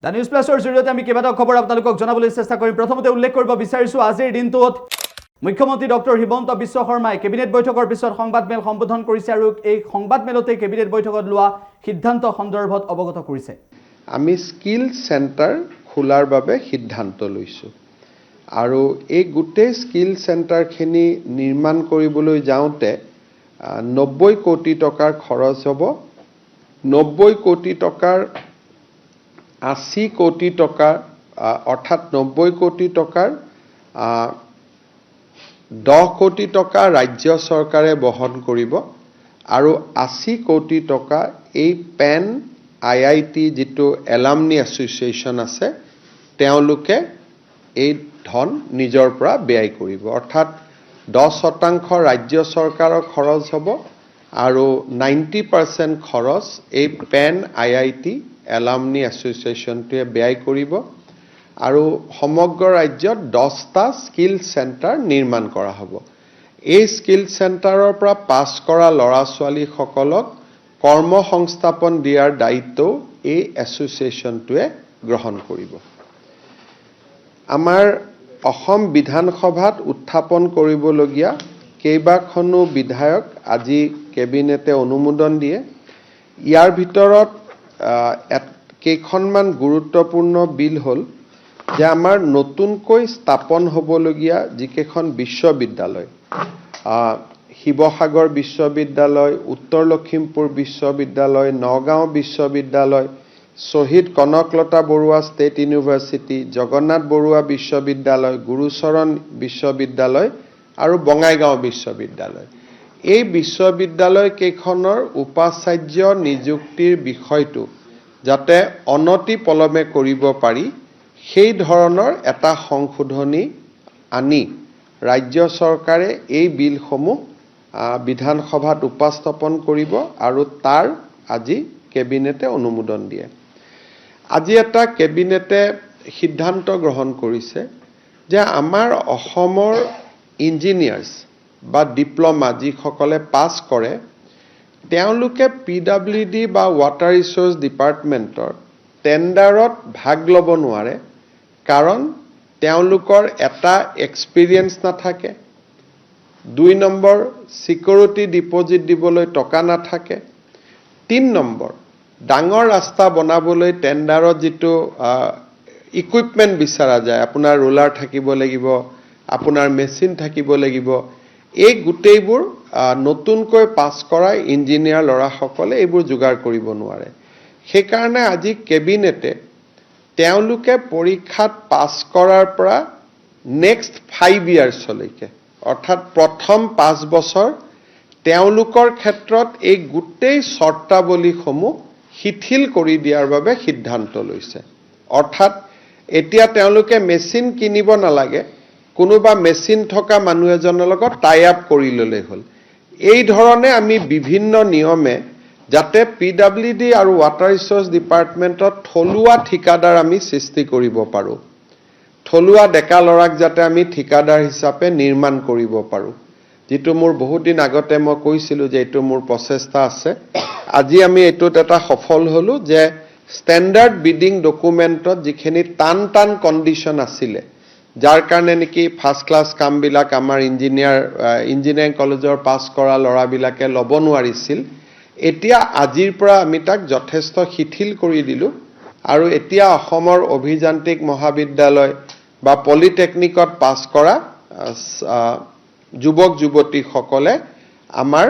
The news প্লাছৰ জৰিয়তে আমি কেইবাটাও খবৰ আপোনালোকক জনাবলৈ চেষ্টা কৰিম। প্ৰথমতে উল্লেখ কৰিব বিচাৰিছোঁ আজিৰ দিনটোত মুখ্যমন্ত্ৰী ডক্টৰ হিমন্ত বিশ্ব শৰ্মাই কেবিনেট বৈঠকৰ পিছত সংবাদমেল সম্বোধন কৰিছে আৰু এই সংবাদমেলতে কেবিনেট বৈঠকত লোৱা সিদ্ধান্ত সন্দৰ্ভত অৱগত কৰিছে। আমি স্কিল চেণ্টাৰ খোলাৰ বাবে সিদ্ধান্ত লৈছোঁ আৰু এই গোটেই স্কিল চেণ্টাৰখিনি নিৰ্মাণ কৰিবলৈ যাওঁতে 90 কোটি টকাৰ খৰচ হ'ব। 90 কোটি টকাৰ 80 কোটি টকাৰ অৰ্থাৎ 90 কোটি টকাৰ 10 কোটি টকা ৰাজ্য চৰকাৰে বহন কৰিব আৰু 80 কোটি টকা এই পেন IIT যিটো এলামনি এছ'চিয়েশ্যন আছে তেওঁলোকে এই ধন নিজৰ পৰা ব্যয় কৰিব। অৰ্থাৎ 10% ৰাজ্য চৰকাৰৰ খৰচ হ'ব আৰু 90% খৰচ এই পেন IIT এলামনি এছ'চিয়েশ্যনটোৱে ব্যয় কৰিব আৰু সমগ্ৰ ৰাজ্যত 10টা স্কিল চেণ্টাৰ নিৰ্মাণ কৰা হ'ব। এই স্কিল চেণ্টাৰৰ পৰা পাছ কৰা ল'ৰা ছোৱালীসকলক কৰ্ম সংস্থাপন দিয়াৰ দায়িত্ব এই এছ'চিয়েশ্যনটোৱে গ্ৰহণ কৰিব। আমাৰ অসম বিধানসভাত উত্থাপন কৰিবলগীয়া কেইবাখনো বিধায়ক আজি কেবিনেটে অনুমোদন দিয়ে। ইয়াৰ ভিতৰত কেইখনমান গুৰুত্বপূৰ্ণ বিল হ'ল যে আমাৰ নতুনকৈ স্থাপন হ'বলগীয়া যিকেইখন বিশ্ববিদ্যালয়, শিৱসাগৰ বিশ্ববিদ্যালয়, উত্তৰ লখিমপুৰ বিশ্ববিদ্যালয়, নগাঁও বিশ্ববিদ্যালয়, শ্বহীদ কনকলতা বৰুৱা ষ্টেট ইউনিভাৰ্চিটি, জগন্নাথ বৰুৱা বিশ্ববিদ্যালয়, গুৰুচৰণ বিশ্ববিদ্যালয় আৰু বঙাইগাঁও বিশ্ববিদ্যালয়, এই বিশ্ববিদ্যালয় কেইখনৰ উপাচাৰ্য নিযুক্তিৰ বিষয়টো যাতে অনতি পলমে কৰিব পাৰি সেই ধৰণৰ এটা সংশোধনী আনি ৰাজ্য চৰকাৰে এই বিলসমূহ বিধানসভাত উপস্থাপন কৰিব আৰু তাৰ আজি কেবিনেটে অনুমোদন দিয়ে। আজি এটা কেবিনেটে সিদ্ধান্ত গ্ৰহণ কৰিছে যে আমাৰ অসমৰ ইঞ্জিনিয়াৰ্ছ বা ডিপ্ল'মা যিসকলে পাছ কৰে তেওঁলোকে PWD বা ৱাটাৰ ৰিচোৰ্চ ডিপাৰ্টমেণ্টৰ টেণ্ডাৰত ভাগ ল'ব নোৱাৰে, কাৰণ তেওঁলোকৰ এটা এক্সপিৰিয়েঞ্চ নাথাকে, 2 নম্বৰ ছিকিউৰিটি ডিপজিট দিবলৈ টকা নাথাকে, 3 নম্বৰ ডাঙৰ ৰাস্তা বনাবলৈ টেণ্ডাৰত যিটো ইকুইপমেণ্ট বিচৰা যায়, আপোনাৰ ৰোলাৰ থাকিব লাগিব, আপোনাৰ মেচিন থাকিব লাগিব, এই গোটেইবোৰ নতুনকৈ পাছ কৰা ইঞ্জিনিয়াৰ ল'ৰাসকলে এইবোৰ যোগাৰ কৰিব নোৱাৰে। সেইকাৰণে আজি কেবিনেটে তেওঁলোকে পৰীক্ষাত পাছ কৰাৰ পৰা নেক্সট 5 ইয়াৰ্ছলৈকে অৰ্থাৎ প্ৰথম 5 বছৰ তেওঁলোকৰ ক্ষেত্ৰত এই গোটেই চৰ্তাৱলীসমূহ শিথিল কৰি দিয়াৰ বাবে সিদ্ধান্ত লৈছে। অৰ্থাৎ এতিয়া তেওঁলোকে মেচিন কিনিব নালাগে, কোনোবা মেচিন থকা মানুহ এজনৰ লগত টাই আপ কৰি ল'লেই হ'ল। এই ধৰণে আমি বিভিন্ন নিয়মে যাতে PWD আৰু ৱাটাৰ ৰিচোৰ্চ ডিপাৰ্টমেণ্টত থলুৱা ঠিকাদাৰ আমি সৃষ্টি কৰিব পাৰোঁ, থলুৱা ডেকা ল'ৰাক যাতে আমি ঠিকাদাৰ হিচাপে নিৰ্মাণ কৰিব পাৰোঁ, যিটো মোৰ বহুত দিন আগতে মই কৈছিলোঁ যে এইটো মোৰ প্ৰচেষ্টা আছে। আজি আমি এইটোত এটা সফল হ'লোঁ যে ষ্টেণ্ডাৰ্ড বিডিং ডকুমেণ্টত যিখিনি টান কণ্ডিশ্যন আছিলে, যাৰ কাৰণে নেকি ফাৰ্ষ্ট ক্লাছ কামবিলাক আমাৰ ইঞ্জিনিয়াৰিং কলেজৰ পাছ কৰা ল'ৰাবিলাকে ল'ব নোৱাৰিছিল, এতিয়া আজিৰ পৰা আমি তাক যথেষ্ট শিথিল কৰি দিলোঁ আৰু এতিয়া অসমৰ অভিযান্ত্ৰিক মহাবিদ্যালয় বা পলিটেকনিকত পাছ কৰা যুৱক যুৱতীসকলে আমাৰ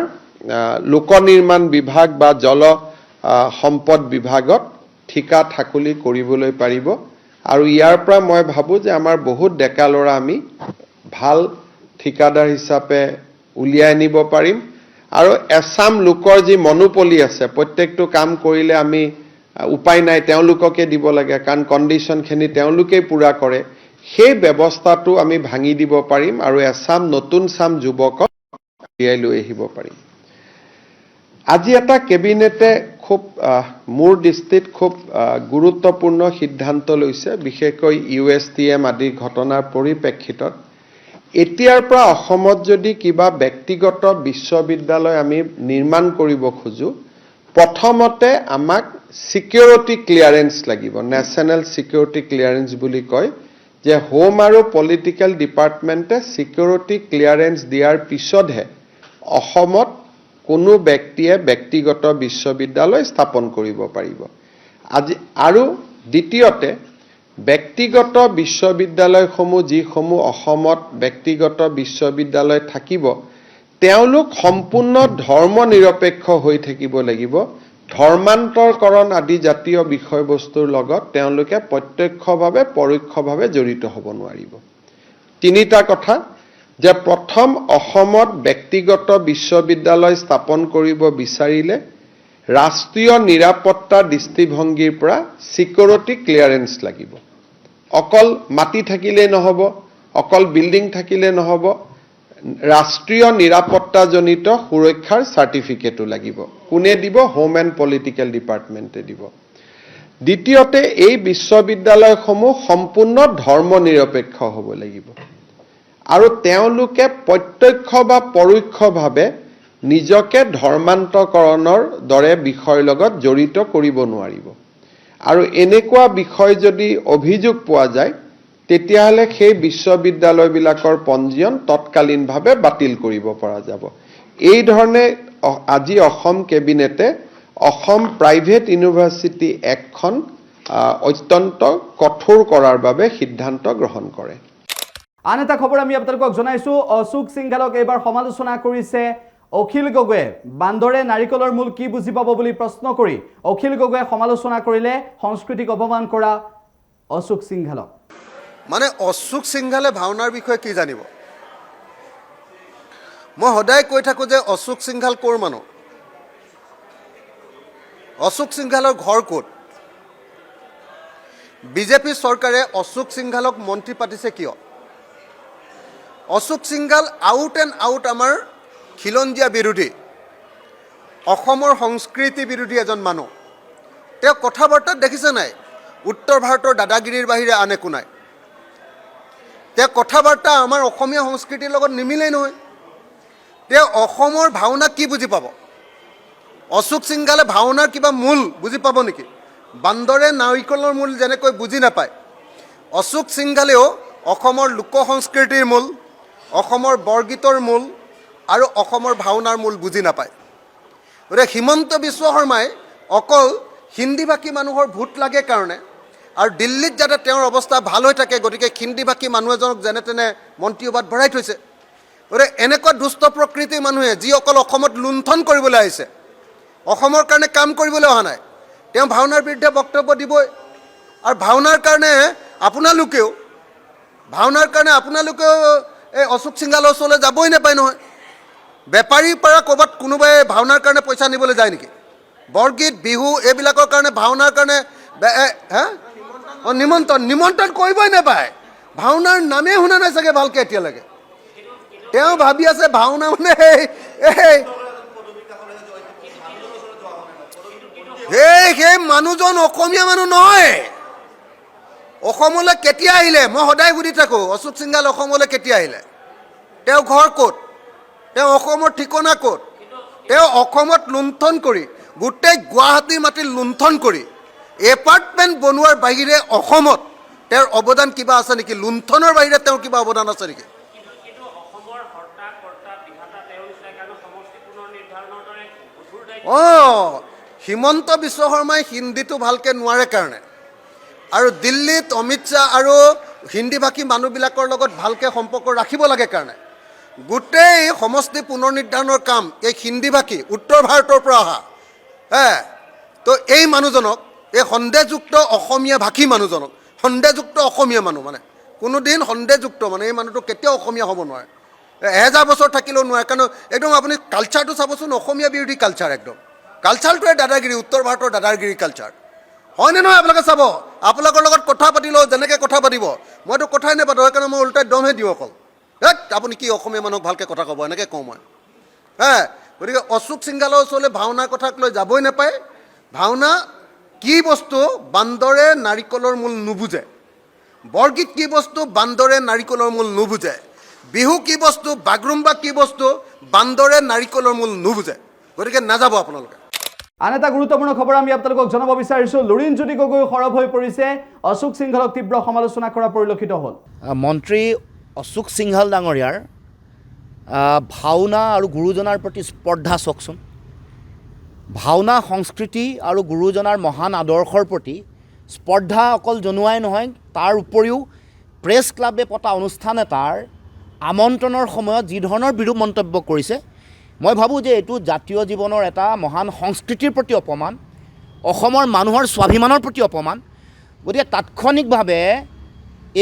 লোক নিৰ্মাণ বিভাগ বা জল সম্পদ বিভাগত ঠিকা ঠাকুলি কৰিবলৈ পাৰিব আৰু ইয়াৰ পৰা মই ভাবোঁ যে আমাৰ বহুত ডেকা ল'ৰা আমি ভাল ঠিকাদাৰ হিচাপে উলিয়াই আনিব পাৰিম আৰু এছাম লোকৰ যি মনোপলি আছে, প্ৰত্যেকটো কাম কৰিলে আমি উপায় নাই তেওঁলোককে দিব লাগে কাৰণ কণ্ডিশ্যনখিনি তেওঁলোকেই পূৰা কৰে, সেই ব্যৱস্থাটো আমি ভাঙি দিব পাৰিম আৰু এছাম নতুন চাম যুৱকক উলিয়াই লৈ আহিব পাৰিম। আজি এটা কেবিনেটে খুব মোৰ দৃষ্টিত খুব গুৰুত্বপূৰ্ণ সিদ্ধান্ত লৈছে, বিশেষকৈ USTM আদিৰ ঘটনাৰ পৰিপ্ৰেক্ষিতত। এতিয়াৰ পৰা অসমত যদি কিবা ব্যক্তিগত বিশ্ববিদ্যালয় আমি নিৰ্মাণ কৰিব খোজোঁ, প্ৰথমতে আমাক সিকিউৰিটি ক্লিয়াৰেন্স লাগিব, নেশ্যনেল সিকিউৰিটি ক্লিয়াৰেন্স বুলি কয়, যে হোম আৰু পলিটিকেল ডিপাৰ্টমেণ্টে সিকিউৰিটি ক্লিয়াৰেন্স দিয়াৰ পিছতহে অসমত কোনো ব্যক্তিয়ে ব্যক্তিগত বিশ্ববিদ্যালয় স্থাপন কৰিব পাৰিব। আজি আৰু দ্বিতীয়তে ব্যক্তিগত বিশ্ববিদ্যালয়সমূহ যিসমূহ অসমত ব্যক্তিগত বিশ্ববিদ্যালয় থাকিব, তেওঁলোক সম্পূৰ্ণ ধৰ্ম নিৰপেক্ষ হৈ থাকিব লাগিব। ধৰ্মান্তৰকৰণ আদি জাতীয় বিষয়বস্তুৰ লগত তেওঁলোকে প্ৰত্যক্ষভাৱে পৰোক্ষভাৱে জড়িত হ'ব নোৱাৰিব। তিনিটা কথা, যে প্ৰথম অসমত ব্যক্তিগত বিশ্ববিদ্যালয় স্থাপন কৰিব বিচাৰিলে ৰাষ্ট্ৰীয় নিৰাপত্তা দৃষ্টিভংগীৰ পৰা সিকিউৰিটি ক্লিয়াৰেন্স লাগিব। অকল মাটি থাকিলেই নহ'ব, অকল বিল্ডিং থাকিলে নহ'ব, ৰাষ্ট্ৰীয় নিৰাপত্তাজনিত সুৰক্ষাৰ চাৰ্টিফিকেটো লাগিব। কোনে দিব? হোম এণ্ড পলিটিকেল ডিপাৰ্টমেণ্টে দিব। দ্বিতীয়তে এই বিশ্ববিদ্যালয়সমূহ সম্পূৰ্ণ ধৰ্ম নিৰপেক্ষ হ'ব লাগিব আৰু তেওঁলোকে প্ৰত্যক্ষ বা পৰোক্ষভাৱে নিজকে ধৰ্মান্তৰকৰণৰ দৰে বিষয়ৰ লগত জড়িত কৰিব নোৱাৰিব। আৰু এনেকুৱা বিষয় যদি অভিযোগ পোৱা যায়, তেতিয়াহ'লে সেই বিশ্ববিদ্যালয়বিলাকৰ পঞ্জীয়ন তৎকালীনভাৱে বাতিল কৰিব পৰা যাব। এই ধৰণে আজি অসম কেবিনেটে অসম প্ৰাইভেট ইউনিভাৰ্চিটি এক্টখন অত্যন্ত কঠোৰ কৰাৰ বাবে সিদ্ধান্ত গ্ৰহণ কৰে। আন এটা খবৰ আমি আপোনালোকক জনাইছো, অশোক সিংঘালক এইবাৰ সমালোচনা কৰিছে অখিল গগৈয়ে। বান্দৰে নাৰিকলৰ মূল কি বুজি পাব বুলি প্ৰশ্ন কৰি অখিল গগৈয়ে সমালোচনা কৰিলে সংস্কৃতিক অপমান কৰা অশোক সিংঘালক। মানে অশোক সিংঘালে ভাওনাৰ বিষয়ে কি জানিব? মই সদায় কৈ থাকোঁ যে অশোক সিংঘাল ক'ৰ মানুহ, অশোক সিংঘালৰ ঘৰ ক'ত? বিজেপি চৰকাৰে অশোক সিংঘালক মন্ত্ৰী পাতিছে কিয়? Ashok Singhal out and out আমাৰ খিলঞ্জীয়া বিৰোধী, অসমৰ সংস্কৃতি বিৰোধী এজন মানুহ। তেওঁ কথা বাৰ্তাত দেখিছে নাই, উত্তৰ ভাৰতৰ দাদাগিৰিৰ বাহিৰে আন একো নাই। তেওঁ কথা বাৰ্তা আমাৰ অসমীয়া সংস্কৃতিৰ লগত নিমিলেই নহয়। তেওঁ অসমৰ ভাওনা কি বুজি পাব? অশোক সিংঘালে ভাওনাৰ কিবা মূল বুজি পাব নেকি? বান্দৰে নাৰিকলৰ মূল যেনেকৈ বুজি নাপায়, অশোক সিংঘালেও অসমৰ লোক সংস্কৃতিৰ মূল, অসমৰ বৰগীতৰ মূল আৰু অসমৰ ভাওনাৰ মূল বুজি নাপায়। গতিকে হিমন্ত বিশ্ব শৰ্মাই অকল হিন্দীভাষী মানুহৰ ভোট লাগে কাৰণে আৰু দিল্লীত যাতে তেওঁৰ অৱস্থা ভাল হৈ থাকে, গতিকে হিন্দীভাষী মানুহ এজনক যেনে তেনে মন্ত্ৰীসভাত ভৰাই থৈছে। গতিকে এনেকুৱা দুষ্ট প্ৰকৃতিৰ মানুহে যি অকল অসমত লুণ্ঠন কৰিবলৈ আহিছে, অসমৰ কাৰণে কাম কৰিবলৈ অহা নাই, তেওঁ ভাওনাৰ বিৰুদ্ধে বক্তব্য দিবই। আৰু ভাওনাৰ কাৰণে আপোনালোকেও এই অশোক সিংঘালৰ ওচৰলৈ যাবই নাপায় নহয়। বেপাৰীৰ পৰা ক'ৰবাত কোনোবাই ভাওনাৰ কাৰণে পইচা নিবলৈ যায় নেকি? বৰগীত, বিহু এইবিলাকৰ কাৰণে ভাওনাৰ কাৰণে নিমন্ত্ৰণ কৰিবই নাপায়। ভাওনাৰ নামেই শুনা নাই চাগে ভালকৈ এতিয়ালৈকে। তেওঁ ভাবি আছে ভাওনা মানে সেই মানুহজন অসমীয়া মানুহ নহয়। অসমলৈ কেতিয়া আহিলে? মই সদায় সুধি থাকোঁ, অশোক সিংঘাল অসমলৈ কেতিয়া আহিলে? তেওঁ ঘৰ ক'ত? তেওঁ অসমৰ ঠিকনা ক'ত? তেওঁ অসমত লুণ্ঠন কৰি, গোটেই গুৱাহাটীৰ মাটি লুণ্ঠন কৰি এপাৰ্টমেণ্ট বনোৱাৰ বাহিৰে অসমত তেওঁৰ অৱদান কিবা আছে নেকি? লুণ্ঠনৰ বাহিৰে তেওঁৰ কিবা অৱদান আছে নেকি? হিমন্ত বিশ্ব শৰ্মাই হিন্দীটো ভালকৈ নোৱাৰে কাৰণে আৰু দিল্লীত অমিত শ্বাহ আৰু হিন্দীভাষী মানুহবিলাকৰ লগত ভালকৈ সম্পৰ্ক ৰাখিব লাগে কাৰণে গোটেই সমষ্টি পুনৰ নিৰ্ধাৰণৰ কাম এই হিন্দীভাষী উত্তৰ ভাৰতৰ পৰা অহা তো এই মানুহজনক, এই সন্দেহযুক্ত অসমীয়া ভাষী মানুহজনক, সন্দেহযুক্ত অসমীয়া মানুহ মানে কোনোদিন সন্দেহযুক্ত মানে এই মানুহটো কেতিয়াও অসমীয়া হ'ব নোৱাৰে। 1000 বছৰ থাকিলেও নোৱাৰে, কাৰণ একদম আপুনি কালচাৰটো চাবচোন, অসমীয়া বিৰোধী কালচাৰ একদম। কালচাৰটোৱে দাদাগিৰি, উত্তৰ ভাৰতৰ দাদাগিৰি কালচাৰ হয়নে নহয়? আপোনালোকে চাব, আপোনালোকৰ লগত কথা পাতিলেও যেনেকৈ কথা পাতিব, মইতো কথাই নাপাতো, সেইকাৰণে মই ওলোটাই দমহে দিওঁ অকল। আপুনি কি অসমীয়া মানুহক ভালকৈ কথা ক'ব, এনেকৈ কওঁ মই। গতিকে অশোক সিংঘালৰ ওচৰলৈ ভাওনাৰ কথাক লৈ যাবই নাপায়। ভাওনা কি বস্তু বান্দৰে নাৰিকলৰ মূল নুবুজে, বৰগীত কি বস্তু বান্দৰে নাৰিকলৰ মূল নুবুজে, বিহু কি বস্তু, বাগৰুম্বা কি বস্তু বান্দৰে নাৰিকলৰ মূল নুবুজে। গতিকে নাযাব আপোনালোকে। আন এটা গুৰুত্বপূৰ্ণ খবৰ আমি আপোনালোকক জনাব বিচাৰিছোঁ লুৰিণজ্যোতি গগৈ সৰব হৈ পৰিছে অশোক সিংহালক তীব্ৰ সমালোচনা কৰা পৰিলক্ষিত হ'ল মন্ত্ৰী অশোক সিংহাল ডাঙৰীয়াৰ ভাওনা আৰু গুৰুজনাৰ প্ৰতি স্পৰ্ধা চাওকচোন ভাওনা সংস্কৃতি আৰু গুৰুজনাৰ মহান আদৰ্শৰ প্ৰতি স্পৰ্ধা অকল জনোৱাই নহয় তাৰ উপৰিও প্ৰেছ ক্লাবে পতা অনুষ্ঠান এটাৰ আমন্ত্ৰণৰ সময়ত যি ধৰণৰ বিৰূপ মন্তব্য কৰিছে মই ভাবোঁ যে এইটো জাতীয় জীৱনৰ এটা মহান সংস্কৃতিৰ প্ৰতি অপমান অসমৰ মানুহৰ স্বাভিমানৰ প্ৰতি অপমান গতিকে তাৎক্ষণিকভাৱে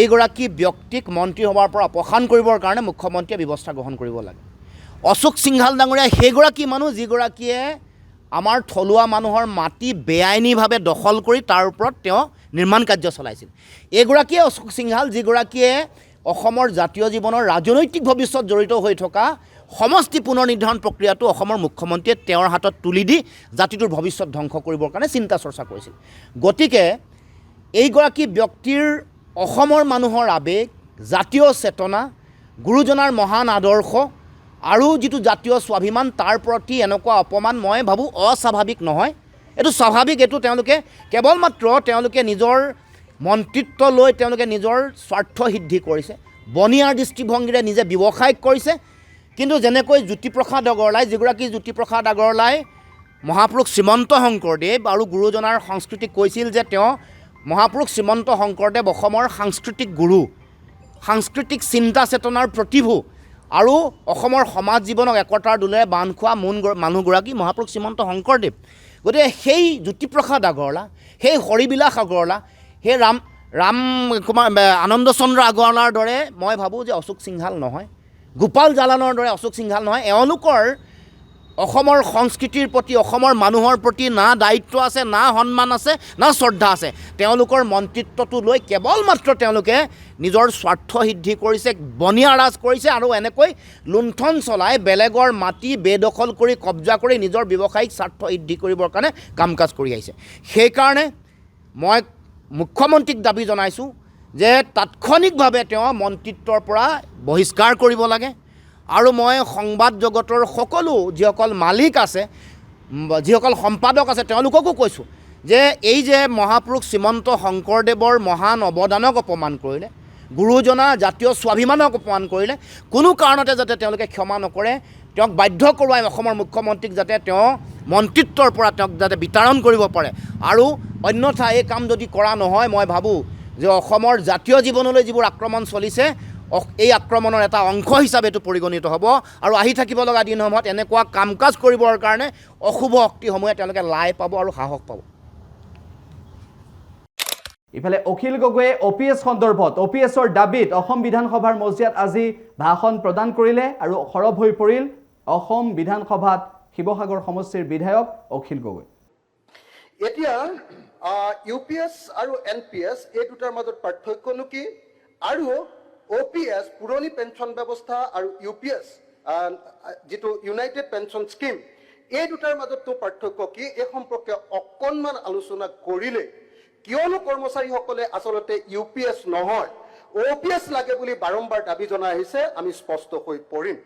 এইগৰাকী ব্যক্তিক মন্ত্ৰীসভাৰ পৰা অপসাৰণ কৰিবৰ কাৰণে মুখ্যমন্ত্ৰীয়ে ব্যৱস্থা গ্ৰহণ কৰিব লাগে অশোক সিংহাল ডাঙৰীয়া সেইগৰাকী মানুহ যিগৰাকীয়ে আমাৰ থলুৱা মানুহৰ মাটি বেআইনীভাৱে দখল কৰি তাৰ ওপৰত তেওঁ নিৰ্মাণ কাৰ্য চলাইছিল এইগৰাকীয়ে অশোক সিংহাল যিগৰাকীয়ে অসমৰ জাতীয় জীৱনৰ ৰাজনৈতিক ভৱিষ্যত জড়িত হৈ থকা সমষ্টি পুনৰ নিৰ্ধাৰণ প্ৰক্ৰিয়াটো অসমৰ মুখ্যমন্ত্ৰীয়ে তেওঁৰ হাতত তুলি দি জাতিটোৰ ভৱিষ্যত ধ্বংস কৰিবৰ কাৰণে চিন্তা চৰ্চা কৰিছিল গতিকে এইগৰাকী ব্যক্তিৰ অসমৰ মানুহৰ আৱেগ জাতীয় চেতনা গুৰুজনাৰ মহান আদৰ্শ আৰু যিটো জাতীয় স্বাভিমান তাৰ প্ৰতি এনেকুৱা অপমান মই ভাবোঁ অস্বাভাৱিক নহয় এইটো স্বাভাৱিক এইটো তেওঁলোকে কেৱল মাত্ৰ তেওঁলোকে নিজৰ মন্ত্ৰিত্ব লৈ তেওঁলোকে নিজৰ স্বাৰ্থ সিদ্ধি কৰিছে বনিয়াৰ দৃষ্টিভংগীৰে নিজে ব্যৱসায়িক কৰিছে কিন্তু যেনেকৈ জ্যোতিপ্ৰসাদ আগৰৱালাই যিগৰাকী জ্যোতিপ্ৰসাদ আগৰৱালাই মহাপুৰুষ শ্ৰীমন্ত শংকৰদেৱ আৰু গুৰুজনাৰ সংস্কৃতিক কৈছিল যে তেওঁ মহাপুৰুষ শ্ৰীমন্ত শংকৰদেৱ অসমৰ সাংস্কৃতিক গুৰু সাংস্কৃতিক চিন্তা চেতনাৰ প্ৰতিভূ আৰু অসমৰ সমাজ জীৱনক একতাৰ দোলেৰে বান্ধ খোৱা মূল মানুহগৰাকী মহাপুৰুষ শ্ৰীমন্ত শংকৰদেৱ গতিকে সেই জ্যোতিপ্ৰসাদ আগৰৱালা সেই হৰিবিলাস আগৰৱালা সেই ৰাম কুমাৰ আনন্দ চন্দ্ৰ আগৰৱালাৰ দৰে মই ভাবোঁ যে অশোক সিংহাল নহয় গোপাল জালানৰ দৰে অশোক সিংহাল নহয় এওঁলোকৰ অসমৰ সংস্কৃতিৰ প্ৰতি অসমৰ মানুহৰ প্ৰতি না দায়িত্ব আছে না সন্মান আছে না শ্ৰদ্ধা আছে তেওঁলোকৰ মন্ত্ৰিত্বটো লৈ কেৱল মাত্ৰ তেওঁলোকে নিজৰ স্বাৰ্থ সিদ্ধি কৰিছে বনিয়া ৰাজ কৰিছে আৰু এনেকৈ লুণ্ঠন চলাই বেলেগৰ মাটি বেদখল কৰি কব্জা কৰি নিজৰ ব্যৱসায়িক স্বাৰ্থ সিদ্ধি কৰিবৰ কাৰণে কাম কাজ কৰি আহিছে সেইকাৰণে মই মুখ্যমন্ত্ৰীক দাবী জনাইছোঁ যে তাৎক্ষণিকভাৱে তেওঁ মন্ত্ৰিত্বৰ পৰা বহিষ্কাৰ কৰিব লাগে আৰু মই সংবাদ জগতৰ সকলো যিসকল মালিক আছে যিসকল সম্পাদক আছে তেওঁলোককো কৈছোঁ যে এই যে মহাপুৰুষ শ্ৰীমন্ত শংকৰদেৱৰ মহান অৱদানক অপমান কৰিলে গুৰুজনা জাতীয় স্বাভিমানক অপমান কৰিলে কোনো কাৰণতে যাতে তেওঁলোকে ক্ষমা নকৰে তেওঁক বাধ্য কৰোৱাই অসমৰ মুখ্যমন্ত্ৰীক যাতে তেওঁ মন্ত্ৰিত্বৰ পৰা তেওঁক যাতে বিতাৰণ কৰিব পাৰে আৰু অন্যথা এই কাম যদি কৰা নহয় মই ভাবোঁ যে অসমৰ জাতীয় জীৱনলৈ যিবোৰ আক্ৰমণ চলিছে এই আক্ৰমণৰ এটা অংশ হিচাপে এইটো পৰিগণিত হ'ব আৰু আহি থাকিব লগা দিনসমূহত এনেকুৱা কাম কাজ কৰিবৰ কাৰণে অশুভ শক্তিসমূহে তেওঁলোকে লাই পাব আৰু সাহস পাব ইফালে অখিল গগৈয়ে OPS সন্দৰ্ভত OPSৰ দাবীত অসম বিধানসভাৰ মজিয়াত আজি ভাষণ প্ৰদান কৰিলে আৰু সৰব হৈ পৰিল অসম বিধানসভাত শিৱসাগৰ সমষ্টিৰ বিধায়ক অখিল গগৈ এতিয়া UPS আৰু NPS এই দুটাৰ মাজত পাৰ্থক্যনো কি আৰু OPS পুৰণি পেঞ্চন ব্যৱস্থা আৰু UPS যেটো ইউনাইটেড পেঞ্চন স্কিম এই দুটাৰ মাজতো পাৰ্থক্য কি এই সম্পৰ্কে অকণমান আলোচনা কৰিলে কিয়নো কৰ্মচাৰীসকলে আচলতে UPS নহয় OPS লাগে বুলি বাৰম্বাৰ দাবী জনাই আহিছে আমি স্পষ্ট হৈ পৰিম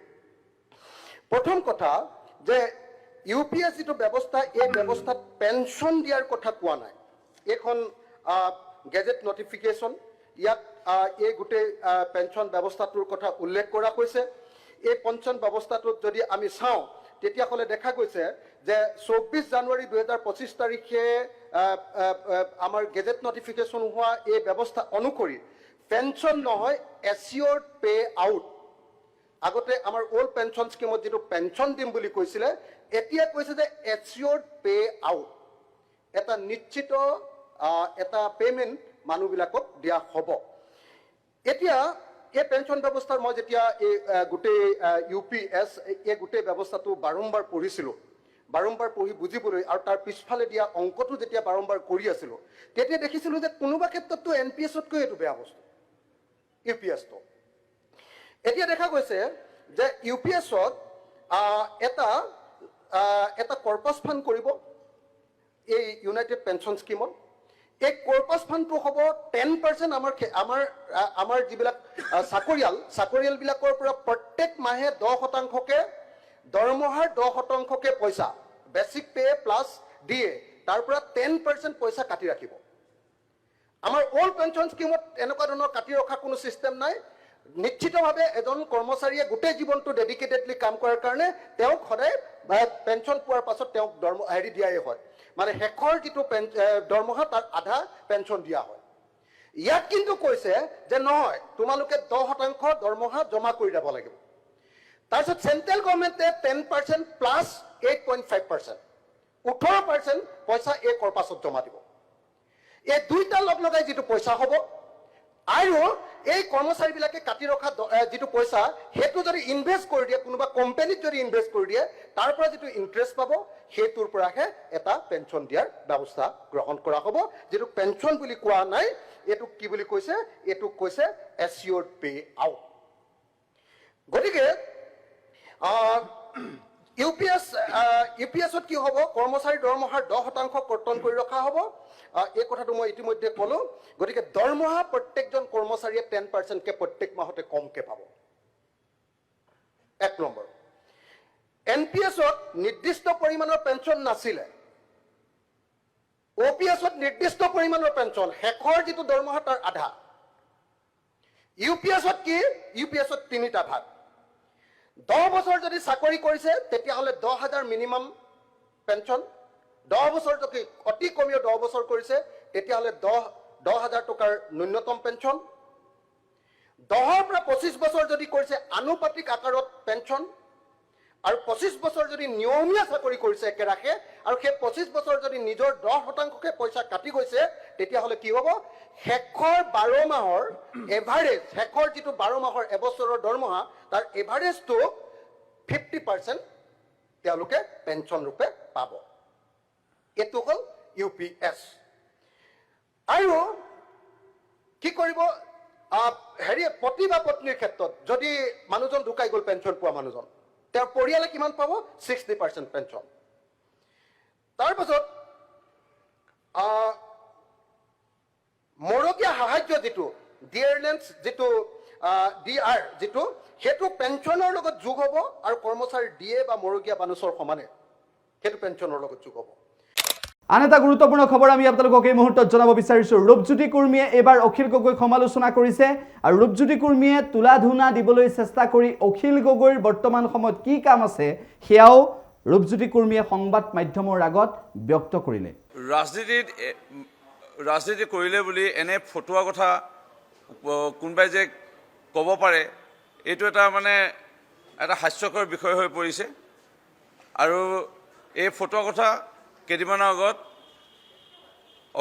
প্ৰথম কথা যে UPS যেটো ব্যৱস্থা এই ব্যৱস্থাত পেঞ্চন দিয়াৰ কথা কোৱা নাই এখন গেজেট নটিফিকেশন ইয়াত এই গোটেই পেঞ্চন ব্যৱস্থাটোৰ কথা উল্লেখ কৰা হৈছে এই পেঞ্চন ব্যৱস্থাটোত যদি আমি চাওঁ তেতিয়াহ'লে দেখা গৈছে যে 24 জানুৱাৰী 2025 তাৰিখে আমাৰ গেজেট নটিফিকেশন হোৱা এই ব্যৱস্থা অনুসৰি পেঞ্চন নহয় এচিয়ৰ্ড পে আউট আগতে আমাৰ ওল্ড পেঞ্চন স্কিমত যেটো পেঞ্চন দিম বুলি কৈছিলে এতিয়া কৈছে যে এচিয়ৰ্ড পে আউট এটা নিশ্চিত এটা পেমেন্ট মানুহবিলাকক দিয়া হ'ব এতিয়া এই পেঞ্চন ব্যৱস্থাৰ মই যেতিয়া এই গোটেই UPS এই গোটেই ব্যৱস্থাটো বাৰম্বাৰ পঢ়িছিলোঁ বাৰম্বাৰ পঢ়ি বুজিবলৈ আৰু তাৰ পিছফালে দিয়া অংকটো যেতিয়া বাৰম্বাৰ কৰি আছিলোঁ তেতিয়া দেখিছিলোঁ যে কোনোবা ক্ষেত্ৰততো NPSতকৈ এইটো বেয়া বস্তু UPSটো এতিয়া দেখা গৈছে যে UPSত এটা কৰ্পাছ ফাণ্ড কৰিব এই ইউনাইটেড পেঞ্চন স্কিমত এই কৰ্পাছ ফাণ্ডটো হ'ব 10% আমাৰ যিবিলাক চাকৰিয়ালবিলাকৰ পৰা প্ৰত্যেক মাহে 10%কে দৰমহাৰ 10%কে পইচা বেসিক পে প্লাস দিয়ে তাৰ পৰা 10% পইচা কাটি ৰাখিব। আমাৰ অল্ড পেঞ্চন স্কিমত এনেকুৱা ধৰণৰ কাটি ৰখা কোনো ছিষ্টেম নাই। নিশ্চিতভাৱে এজন কৰ্মচাৰীয়ে গোটেই জীৱনটো ডেডিকেটেডলি কাম কৰাৰ কাৰণে তেওঁক সদায় পেঞ্চন পোৱাৰ পাছত তেওঁক হেৰি দিয়াই হয়, মানে শেষৰ যিটো দৰমহা তাৰ আধা পেঞ্চন দিয়া হয়। ইয়াত কিন্তু কৈছে যে নহয়, তোমালোকে 10% দৰমহা জমা কৰি যাব লাগিব। তাৰপিছত চেণ্ট্ৰেল গভৰ্ণমেণ্টে 10% প্লাছ 8.5%, 18% পইচা এই কৰ পাছত জমা দিব। এই দুইটা লগ লগাই যিটো পইচা হ'ব আৰু এই কৰ্মচাৰীবিলাকে কাটি ৰখা যিটো পইচা সেইটো যদি ইনভেষ্ট কৰি দিয়ে, কোনোবা কোম্পানীত যদি ইনভেষ্ট কৰি দিয়ে, তাৰ পৰা যিটো ইণ্টাৰেষ্ট পাব সেইটোৰ পৰাহে এটা পেঞ্চন দিয়াৰ ব্যৱস্থা গ্ৰহণ কৰা হ'ব। যিটো পেঞ্চন বুলি কোৱা নাই, এইটোক কি বুলি কৈছে? এইটোক কৈছে এছিয়ৰ্ড পে আউট। গতিকে ইউপিএছত কি হ'ব? কৰ্মচাৰীৰ দৰমহাৰ 10% কৰ্তন কৰি ৰখা হ'ব। এই কথাটো মই ইতিমধ্যে ক'লো। গতিকে দৰমহা প্ৰত্যেকজন কৰ্মচাৰীয়ে 10%কে প্ৰত্যেক মাহতে কমকে পাব। 1 নম্বৰ। এনপিএছত নিৰ্দিষ্ট পৰিমাণৰ পেঞ্চন নাছিলে, অপিএছত নিৰ্দিষ্ট পৰিমাণৰ পেঞ্চন, শেষৰ যিটো দৰমহা তাৰ আধা। ইউপিএছত কি? ইউপিএছত 3টা ভাগ। 10 বছৰ যদি চাকৰি কৰিছে তেতিয়াহ'লে 10,000 মিনিমাম পেঞ্চন। 10 বছৰ যদি অতি কমেও 10 বছৰ কৰিছে তেতিয়াহ'লে 10,000 টকাৰ ন্যূনতম পেঞ্চন। 10ৰ পৰা 25 বছৰ যদি কৰিছে আনুপাতিক আকাৰত পেঞ্চন। আৰু 25 বছৰ যদি নিয়মীয়া চাকৰি কৰিছে একেৰাখে, আৰু সেই 25 বছৰ যদি নিজৰ 10%কে পইচা কাটি গৈছে, তেতিয়াহ'লে কি হ'ব? শেষৰ 12 মাহৰ এভাৰেজ, শেষৰ যিটো 12 মাহৰ এবছৰৰ দৰমহা তাৰ এভাৰেজটো 50% তেওঁলোকে পেঞ্চন ৰূপে পাব। এইটো হ'ল ইউপিএছ। আৰু কি কৰিব? পতি বা পত্নীৰ ক্ষেত্ৰত যদি মানুহজন ঢুকাই গ'ল, পেঞ্চন পোৱা মানুহজন, তেওঁৰ পৰিয়ালে কিমান পাব? 60% পেঞ্চন। তাৰপাছত মৰকীয়া সাহায্য যিটো ডিয়াৰনেন্স, যিটো DR যিটো, সেইটো পেঞ্চনৰ লগত যোগ হ'ব আৰু কৰ্মচাৰীৰ ডিএ বা মৰকীয়া বানুচৰ সমানে সেইটো পেঞ্চনৰ লগত যোগ হ'ব। আন এটা গুৰুত্বপূৰ্ণ খবৰ আমি আপোনালোকক এই মুহূৰ্তত জনাব বিচাৰিছোঁ। ৰূপজ্যোতি কুৰ্মীয়ে এইবাৰ অখিল গগৈক সমালোচনা কৰিছে আৰু ৰূপজ্যোতি কুৰ্মীয়ে তোলা ধুনা দিবলৈ চেষ্টা কৰি অখিল গগৈৰ বৰ্তমান সময়ত কি কাম আছে সেয়াও ৰূপজ্যোতি কুৰ্মীয়ে সংবাদ মাধ্যমৰ আগত ব্যক্ত কৰিলে। ৰাজনীতি কৰিলে বুলি এনে ফটোৱা কথা কোনোবাই যে ক'ব পাৰে, এইটো এটা হাস্যকৰ বিষয় হৈ পৰিছে। আৰু এই ফটোৱা কথা কেইদিনমানৰ আগত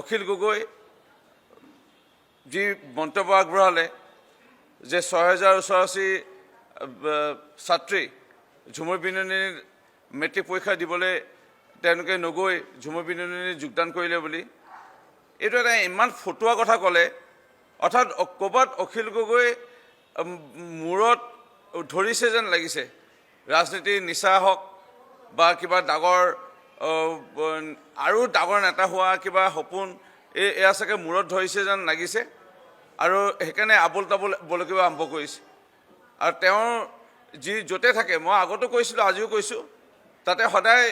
অখিল গগৈ যি মন্তব্য আগবঢ়ালে যে 6,000 ওচৰাচি ছাত্ৰী ঝুমুৰ বিননিৰ মেট্ৰিক পৰীক্ষা দিবলৈ তেওঁলোকে নগৈ ঝুমুৰ বিননিৰ যোগদান কৰিলে বুলি, এইটো এটা ইমান ফটোৱা কথা ক'লে। অৰ্থাৎ ক'ৰবাত অখিল গগৈ মূৰত ধৰিছে যেন লাগিছে। ৰাজনীতিৰ নিচা হওক বা কিবা ডাঙৰ আৰু ডাঙৰ নেতা হোৱা কিবা সপোন, এয়া চাগে মূৰত ধৰিছে যেন লাগিছে। আৰু সেইকাৰণে আবোল তাবোল বলকিব আৰম্ভ কৰিছে। আৰু তেওঁৰ য'তে থাকে, মই আগতো কৈছিলোঁ, আজিও কৈছোঁ, তাতে সদায়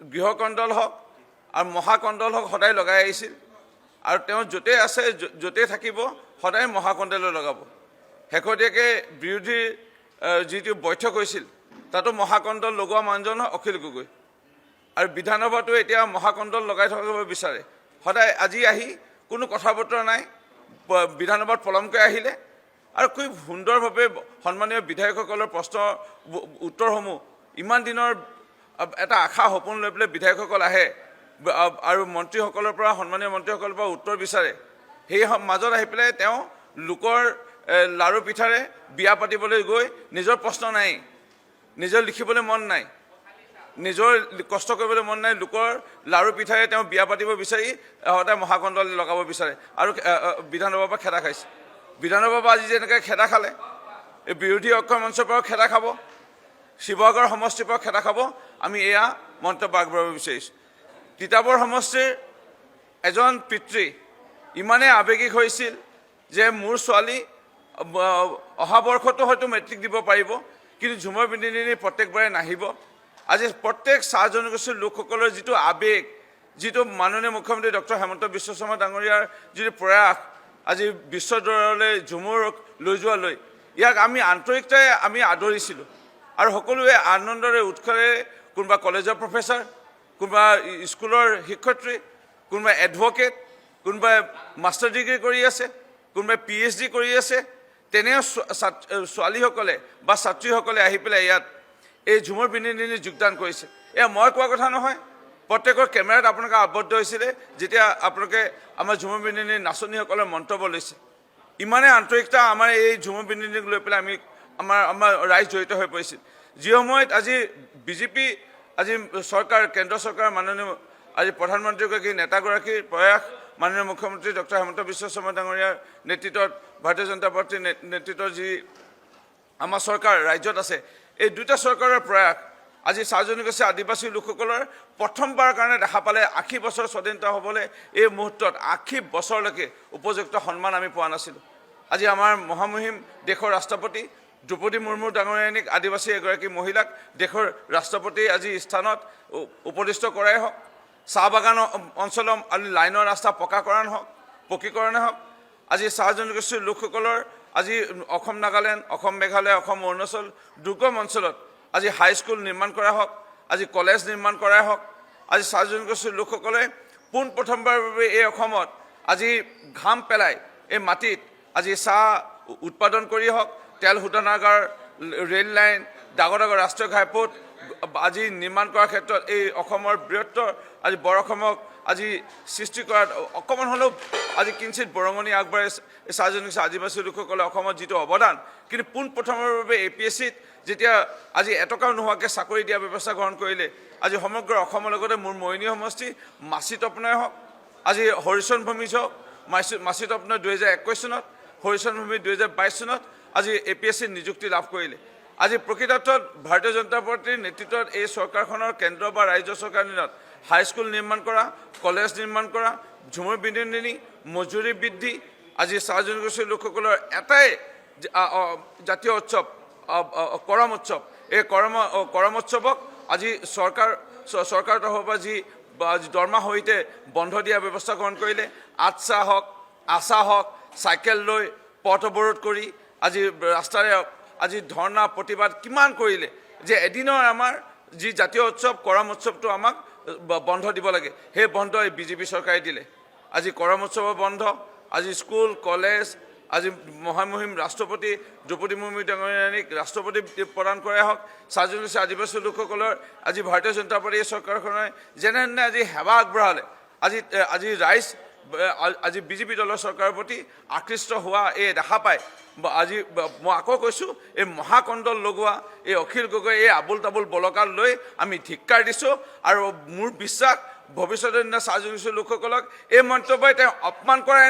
গৃহকণ্ডল হওক আৰু মহাকণ্ডল হওক সদায় লগাই আহিছিল। আৰু তেওঁ য'তে আছে, য'তে থাকিব, সদায় মহাকণ্ডলৈ লগাব। শেহতীয়াকৈ বিৰোধীৰ যিটো বৈঠক হৈছিল তাতো মহাকণ্ডল লগোৱা মানুহজন অখিল গগৈ। আৰু বিধানসভাটো এতিয়া মহাকণ্ডল লগাই থকাব বিচাৰে। সদায় আজি আহি কোনো কথা বতৰা নাই, বিধানসভাত পলমকৈ আহিলে আৰু খুব সুন্দৰভাৱে সন্মানীয় বিধায়কসকলৰ প্ৰশ্নৰ উত্তৰসমূহ, ইমান দিনৰ এটা আশা সপোন লৈ পেলাই বিধায়কসকল আহে আৰু মন্ত্ৰীসকলৰ পৰা, সন্মানীয় মন্ত্ৰীসকলৰ পৰা উত্তৰ বিচাৰে। সেই মাজত আহি পেলাই তেওঁ লোকৰ লাৰু পিঠাৰে বিয়া পাতিবলৈ গৈ নিজৰ প্ৰশ্ন নাই, নিজৰ লিখিবলৈ মন নাই, নিজৰ কষ্ট কৰিবলৈ মন নাই, লোকৰ লাৰু পিঠাৰে তেওঁ বিয়া পাতিব বিচাৰি সদায় মহাকণ্ডল লগাব বিচাৰে আৰু বিধানসভাৰ পৰা খেদা খাইছে। বিধানসভাৰ পৰা আজি যেনেকৈ খেদা খালে, এই বিৰোধী অক্ষৰ মঞ্চৰ পৰাও খেদা খাব, শিৱসাগৰ সমষ্টিৰ পৰা খেদা খাব। আমি এয়া মন্তব্য আগবঢ়াব বিচাৰিছোঁ। তিতাবৰ সমষ্টিৰ এজন পিতৃ ইমানেই আৱেগিক হৈছিল যে মোৰ ছোৱালী অহা বৰ্ষতো হয়তো মেট্ৰিক দিব পাৰিব, কিন্তু ঝুমুৰ বিননি প্ৰত্যেকবাৰে নাহিব। আজি প্ৰত্যেক চাহ জনগোষ্ঠীৰ লোকসকলৰ যিটো আৱেগ, যিটো মাননীয় মুখ্যমন্ত্ৰী ডক্টৰ হেমন্ত বিশ্ব শৰ্মা ডাঙৰীয়াৰ যিটো প্ৰয়াস আজি বিশ্ব দৰবাৰলৈ ঝুমুৰক লৈ যোৱালৈ ইয়াক আমি আন্তৰিকতাৰে আমি আদৰিছিলোঁ আৰু সকলোৱে আনন্দৰে উৎসাহেৰে কোনোবা কলেজৰ প্ৰফেচাৰ কোনোবা স্কুলৰ শিক্ষয়িত্ৰী কোনোবা এডভকেট কোনোবাই মাষ্টাৰ ডিগ্ৰী কৰি আছে কোনোবাই PhD কৰি আছে তেনে ছোৱালীসকলে বা ছাত্ৰীসকলে আহি পেলাই ইয়াত এই ঝুমুৰ পিন্ধি যোগদান কৰিছে এয়া মই কোৱা কথা নহয় প্ৰত্যেকৰ কেমেৰাত আপোনালোকে আবদ্ধ হৈছিলে যেতিয়া আপোনালোকে আমাৰ ঝুমুৰ পিন্ধি নাচনীসকলৰ মন্তব্য লৈছে ইমানে আন্তৰিকতা আমাৰ এই ঝুমুৰ পিন্ধিক লৈ পেলাই আমাৰ ৰাইজ জড়িত হৈ পৰিছিল যি সময়ত আজি বিজেপি আজি চৰকাৰ কেন্দ্ৰ চৰকাৰ মাননীয় আজি প্ৰধানমন্ত্ৰীগৰাকী নেতাগৰাকীৰ প্ৰয়াস মাননীয় মুখ্যমন্ত্ৰী ডক্টৰ হেমন্ত বিশ্ব শৰ্মা ডাঙৰীয়াৰ নেতৃত্বত ভাৰতীয় জনতা পাৰ্টীৰ নেতৃত্বৰ যি আমাৰ চৰকাৰ ৰাজ্যত আছে এই দুটা চৰকাৰৰ প্ৰয়াস আজি চাহ জনগোষ্ঠী আদিবাসী লোকসকলৰ প্ৰথমবাৰৰ কাৰণে দেখা পালে 80 বছৰ স্বাধীনতা হ'বলৈ এই মুহূৰ্তত 80 বছৰলৈকে উপযুক্ত সন্মান আমি পোৱা নাছিলোঁ আজি আমাৰ মহামহিম দেশৰ ৰাষ্ট্ৰপতি দ্ৰৌপদী মুৰ্মু ডাঙৰীয়ানীক আদিবাসী এগৰাকী মহিলাক দেশৰ ৰাষ্ট্ৰপতি আজি স্থানত উপদিষ্ট কৰাই হওক চাহ বাগান অঞ্চলৰ লাইনৰ ৰাস্তা পকীকৰণে হওক আজি চাহ জনগোষ্ঠীৰ লোকসকলৰ আজি অসম নাগালেণ্ড অসম মেঘালয় অসম অৰুণাচল দুৰ্গম অঞ্চলত আজি হাইস্কুল নিৰ্মাণ কৰা হওক আজি কলেজ নিৰ্মাণ কৰাই হওক আজি চাহ জনগোষ্ঠীৰ লোকসকলে পোনপ্ৰথমবাৰৰ বাবে এই অসমত আজি ঘাম পেলাই এই মাটিত আজি চাহ উৎপাদন কৰি হওক তেল শোধনাগাৰ ৰেল লাইন ডাঙৰ ৰাষ্ট্ৰীয় ঘাইপথ আজি নিৰ্মাণ কৰাৰ ক্ষেত্ৰত এই অসমৰ বৃহত্তৰ আজি বৰ অসমক আজি সৃষ্টি কৰাত অকণমান হ'লেও আজি কিঞ্চিত বৰঙণি আগবঢ়াইছে এই চাহ জনগোষ্ঠী আদিবাসী লোকসকলে অসমত যিটো অৱদান কিন্তু পোনপ্ৰথমৰ বাবে APSCত যেতিয়া আজি এটকাও নোহোৱাকৈ চাকৰি দিয়া ব্যৱস্থা গ্ৰহণ কৰিলে আজি সমগ্ৰ অসমৰ লগতে মোৰ মৰিনী সমষ্টি মাচি তপনাই হওক আজি হৰিচন ভূমি হওক মাচি তপনা 2021 চনত হৰিচন ভূমি 2022 চনত আজি APSC নিযুক্তি লাভ কৰিলে আজি প্ৰকৃতাৰ্থত ভাৰতীয় জনতা পাৰ্টীৰ নেতৃত্বত এই চৰকাৰখনৰ কেন্দ্ৰ বা ৰাজ্য চৰকাৰ দিনত হাইস্কুল নিৰ্মাণ কৰা কলেজ নিৰ্মাণ কৰা ঝুমুৰ বিনিয়োগ মজুৰি বৃদ্ধি আজি চাহ জনগোষ্ঠীৰ লোকসকলৰ এটাই জাতীয় উৎসৱ কৰম উৎসৱ এই কৰম উৎসৱক আজি চৰকাৰৰ তৰফৰ পৰা যি দৰমহা সহিতে বন্ধ দিয়া ব্যৱস্থা গ্ৰহণ কৰিলে আচ্ছা হওক আশা হওক চাইকেল লৈ পথ অৱৰোধ কৰি আজি ৰাস্তাৰে আজি ধৰ্ণা প্ৰতিবাদ কিমান কৰিলে যে এদিনৰ আমাৰ যি জাতীয় উৎসৱ কৰম উৎসৱটো আমাক বন্ধ দিব লাগে সেই বন্ধ এই বিজেপি চৰকাৰে দিলে আজি কৰম উৎসৱৰ বন্ধ আজি স্কুল কলেজ আজি মহামহিম ৰাষ্ট্ৰপতি দ্ৰৌপদী মুৰ্মু ডাঙৰীয়ানীক ৰাষ্ট্ৰপতি প্ৰদান কৰাই হওক চাহ জনগোষ্ঠী আদিবাসী লোকসকলৰ আজি ভাৰতীয় জনতা পাৰ্টীৰ চৰকাৰখনে যেনে আজি সেৱা আগবঢ়ালে আজি ৰাইজ আজি বিজেপি দলৰ চৰকাৰৰ প্ৰতি আকৃষ্ট হোৱা এই দেখা পায় আজি মই আকৌ কৈছোঁ এই মহাকণ্ডল লগোৱা এই অখিল গগৈ এই আবুল তাবুল বলকাল লৈ আমি ধিক্কাৰ দিছোঁ আৰু মোৰ বিশ্বাস ভৱিষ্যতৰ দিনা চাহ জনগোষ্ঠীৰ লোকসকলক এই মন্তব্যই তেওঁ অপমান কৰাই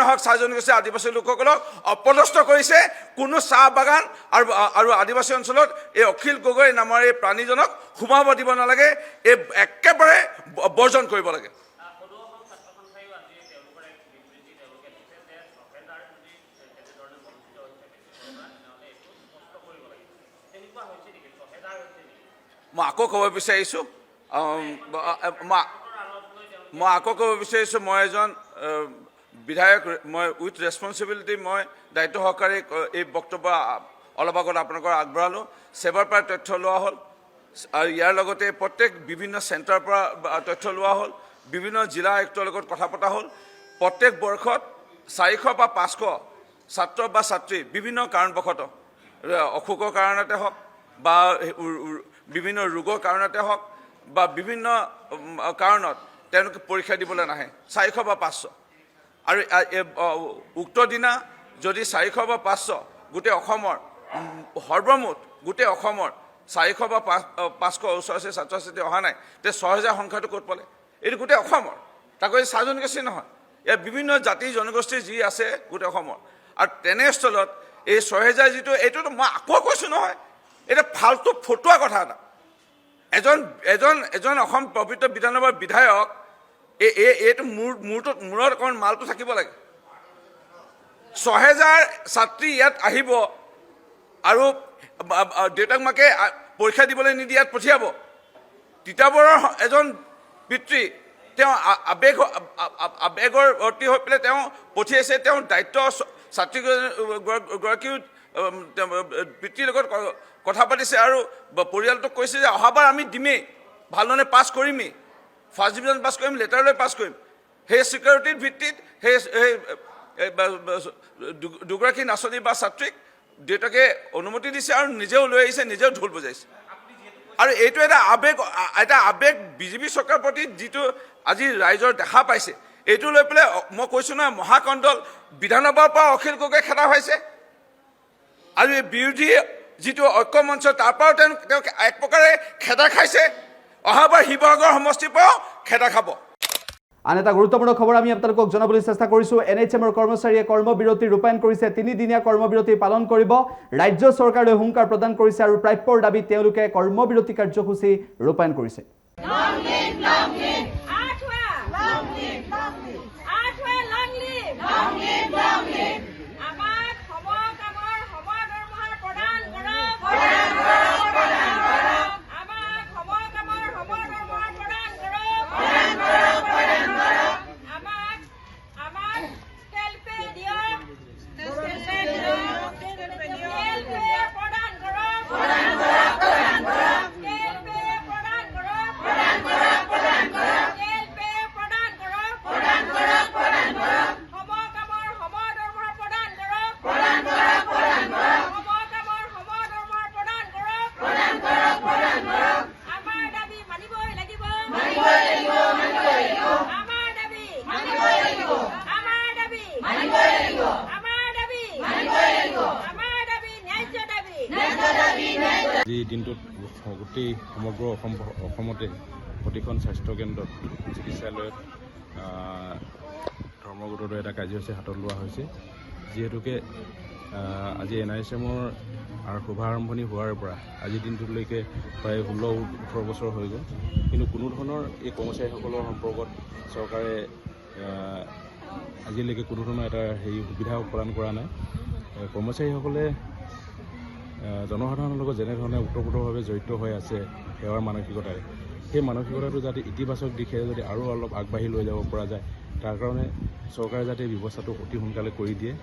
নহওক চাহ জনগোষ্ঠী আদিবাসী লোকসকলক অপদস্থ কৰিছে কোনো চাহ বাগান আৰু আদিবাসী অঞ্চলত এই অখিল গগৈ নামৰ এই প্ৰাণীজনক সোমাব দিব নালাগে এই একেবাৰে বৰ্জন কৰিব লাগে মই আকৌ ক'ব বিচাৰিছোঁ মই এজন বিধায়ক মই উইথ ৰেছপনচিবিলিটি মই দায়িত্ব সহকাৰে এই বক্তব্য অলপ আগত আপোনালোকৰ আগবঢ়ালোঁ সেৱাৰ পৰা তথ্য লোৱা হ'ল আৰু ইয়াৰ লগতে প্ৰত্যেক বিভিন্ন চেণ্টাৰৰ পৰা তথ্য লোৱা হ'ল বিভিন্ন জিলা আয়ুক্তৰ লগত কথা পতা হ'ল প্ৰত্যেক বৰ্ষত 400 বা 500 ছাত্ৰ বা ছাত্ৰী বিভিন্ন কাৰণবশতঃ অসুখৰ কাৰণতে হওক বা বিভিন্ন ৰোগৰ কাৰণতে হওক বা বিভিন্ন কাৰণত তেওঁলোকে পৰীক্ষা দিবলৈ নাহে 400 বা 500 আৰু উক্ত দিনা যদি 400 বা 500 গোটেই অসমৰ সৰ্বমুঠ গোটেই অসমৰ 400 বা 500 ওচৰ ছাত্ৰ ছাত্ৰী অহা নাই তে 6000 সংখ্যাটো ক'ত পালে এইটো গোটেই অসমৰ তাকো চাহ জনগোষ্ঠী নহয় ইয়াৰ বিভিন্ন জাতি জনগোষ্ঠী যি আছে গোটেই অসমৰ আৰু তেনেস্থলত এই 6000 যিটো এইটোতো মই আকৌ কৈছোঁ নহয় এটা ফাল্টু ফটোৱা কথা এটা এজন অসম পবিত্ৰ বিধানসভাৰ বিধায়ক এইটো মূৰত অকণমান মালটো থাকিব লাগে 6000 ছাত্ৰী ইয়াত আহিব আৰু দেউতাক মাকে পৰীক্ষা দিবলৈ নিদি ইয়াত পঠিয়াব তিতাবৰৰ এজন পিতৃ তেওঁ আৱেগৰ অতি হৈ পেলাই তেওঁ পঠিয়াইছে। তেওঁ দায়িত্ব ছাত্ৰীগৰাকীও পিতৃৰ লগত কথা পাতিছে আৰু পৰিয়ালটোক কৈছে যে অহাবাৰ আমি দিমেই, ভালধৰণে পাছ কৰিমেই, ফাৰ্ষ্ট ডিভিজন পাছ কৰিম, লেটাৰ লৈ পাছ কৰিম। সেই চিকিউৰিটিৰ ভিত্তিত সেই দুগৰাকী নাচনী বা ছাত্ৰীক দেউতাকে অনুমতি দিছে আৰু নিজেও লৈ আহিছে, নিজেও ঢোল বজাইছে। আৰু এইটো এটা আৱেগ বিজেপি চৰকাৰৰ প্ৰতি যিটো আজি ৰাইজৰ দেখা পাইছে, এইটো লৈ পেলাই মই কৈছোঁ নহয়, মহাকণ্ডল বিধানসভাৰ পৰা অখিল গগৈ খেদা হৈছে আৰু এই বিৰোধী যিটো ঐক্য মঞ্চ তাৰ পৰাও তেওঁ এক প্ৰকাৰে খেদা খাইছে। অহাবাৰ শিৱসাগৰ সমষ্টিৰ পৰাও খেদা খাব। আন এটা গুৰুত্বপূৰ্ণ খবৰ আমি আপোনালোকক জনাবলৈ চেষ্টা কৰিছোঁ। NHMৰ কৰ্মচাৰীয়ে কৰ্মবিৰতি ৰূপায়ণ কৰিছে। 3 দিনীয়া কৰ্মবিৰতি পালন কৰিব। ৰাজ্য চৰকাৰলৈ হুংকাৰ প্ৰদান কৰিছে আৰু প্ৰাপ্যৰ দাবীত তেওঁলোকে কৰ্মবিৰতি কাৰ্যসূচী ৰূপায়ণ কৰিছে। আজি দিনটোত গোটেই সমগ্ৰ অসমতে প্ৰতিখন স্বাস্থ্যকেন্দ্ৰত চিকিৎসালয়ত ধৰ্মঘটৰ এটা কাৰ্যসূচী হাতত লোৱা হৈছে। যিহেতুকে আজি NHMৰ শুভাৰম্ভণি হোৱাৰ পৰা আজিৰ দিনটোলৈকে প্ৰায় 16-18 বছৰ হৈ গ'ল, কিন্তু কোনো ধৰণৰ এই কৰ্মচাৰীসকলৰ সম্পৰ্কত চৰকাৰে আজিলৈকে কোনো ধৰণৰ এটা সুবিধা প্ৰদান কৰা নাই। কৰ্মচাৰীসকলে জনসাধাৰণৰ লগত যেনেধৰণে ওতঃপ্ৰোতভাৱে জড়িত হৈ আছে সেৱাৰ মানসিকতাৰে, সেই মানসিকতাটো যাতে ইতিবাচক দিশে যদি আৰু অলপ আগবাঢ়ি লৈ যাব পৰা যায়, তাৰ কাৰণে চৰকাৰে যাতে ব্যৱস্থাটো অতি সোনকালে কৰি দিয়ে।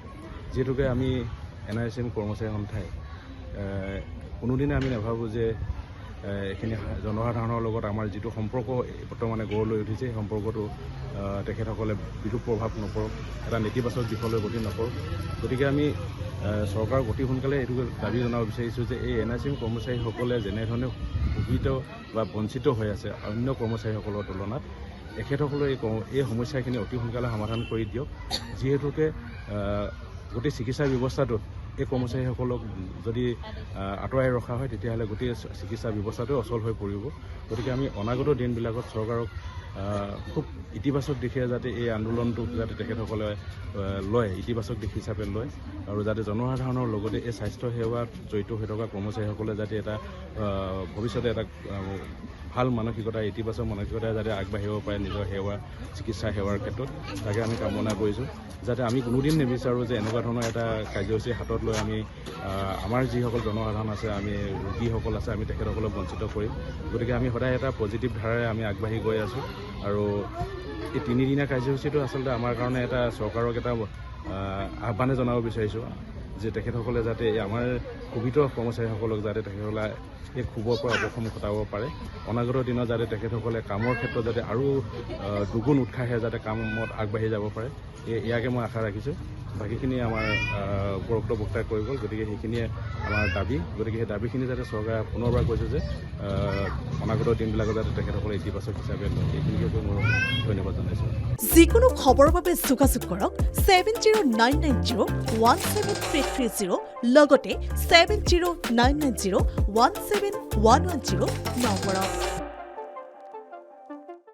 যিহেতুকে আমি NHM কৰ্মচাৰী সন্থাই কোনোদিনে আমি নাভাবোঁ যে এইখিনি জনসাধাৰণৰ লগত আমাৰ যিটো সম্পৰ্ক বৰ্তমানে গঢ় লৈ উঠিছে, সেই সম্পৰ্কটো তেখেতসকলে বিৰূপ প্ৰভাৱ নপৰক, এটা নেতিবাচক দিশলৈ গতি নকৰক। গতিকে আমি চৰকাৰক অতি সোনকালে এইটো দাবী জনাব বিচাৰিছোঁ যে এই NHM কৰ্মচাৰীসকলে যেনেধৰণে শোষিত বা বঞ্চিত হৈ আছে অন্য কৰ্মচাৰীসকলৰ তুলনাত, এখেতসকলে এই সমস্যাখিনি অতি সোনকালে সমাধান কৰি দিয়ক। যিহেতুকে গোটেই চিকিৎসা ব্যৱস্থাটোত এই কৰ্মচাৰীসকলক যদি আঁতৰাই ৰখা হয়, তেতিয়াহ'লে গোটেই চিকিৎসা ব্যৱস্থাটো অচল হৈ পৰিব। গতিকে আমি অনাগত দিনবিলাকত চৰকাৰক খুব ইতিবাচক দিশে যাতে এই আন্দোলনটোক যাতে তেখেতসকলে লয়, ইতিবাচক দিশ হিচাপে লয়, আৰু যাতে জনসাধাৰণৰ লগতে এই স্বাস্থ্য সেৱাত জড়িত হৈ থকা কৰ্মচাৰীসকলে যাতে এটা ভৱিষ্যতে এটা ভাল মানসিকতা, ইতিবাচক মানসিকতাৰে যাতে আগবাঢ়িব পাৰে নিজৰ চিকিৎসা সেৱাৰ ক্ষেত্ৰত, তাকে আমি কামনা কৰিছোঁ। যাতে আমি কোনোদিন নিবিচাৰোঁ যে এনেকুৱা ধৰণৰ এটা কাৰ্যসূচী হাতত লৈ আমি আমাৰ যিসকল জনসাধাৰণ আছে, আমি ৰোগীসকল আছে, আমি তেখেতসকলক বঞ্চিত কৰিম। গতিকে আমি সদায় এটা পজিটিভ ধাৰাৰে আমি আগবাঢ়ি গৈ আছোঁ। আৰু এই 3 দিনীয়া কাৰ্যসূচীটো আচলতে আমাৰ কাৰণে এটা চৰকাৰক এটা আহ্বানে জনাব বিচাৰিছোঁ যে তেখেতসকলে যাতে আমাৰ শোষিত কৰ্মচাৰীসকলক যাতে তেখেতসকলে এই ক্ষোভৰ পৰা অৱসান ঘটাব পাৰে। অনাগত দিনত যাতে তেখেতসকলে কামৰ ক্ষেত্ৰত যাতে আৰু দুগুণ উৎসাহে যাতে কামত আগবাঢ়ি যাব পাৰে, ইয়াকে মই আশা ৰাখিছোঁ। বাকীখিনি আমাৰ উপৰোক্ত বক্তাই কৈ গ'ল, গতিকে সেইখিনিয়ে আমাৰ দাবী। গতিকে সেই দাবীখিনি যাতে চৰকাৰে পুনৰবাৰ কৈছে যে অনাগত দিনবিলাকত যাতে তেখেতসকলে ইতিবাচক হিচাপে লয়, এইখিনিকে কৈ মই ধন্যবাদ জনাইছোঁ। যিকোনো খবৰৰ বাবে যোগাযোগ কৰক 7099017330 লগতে 7099017110 নম্বৰত।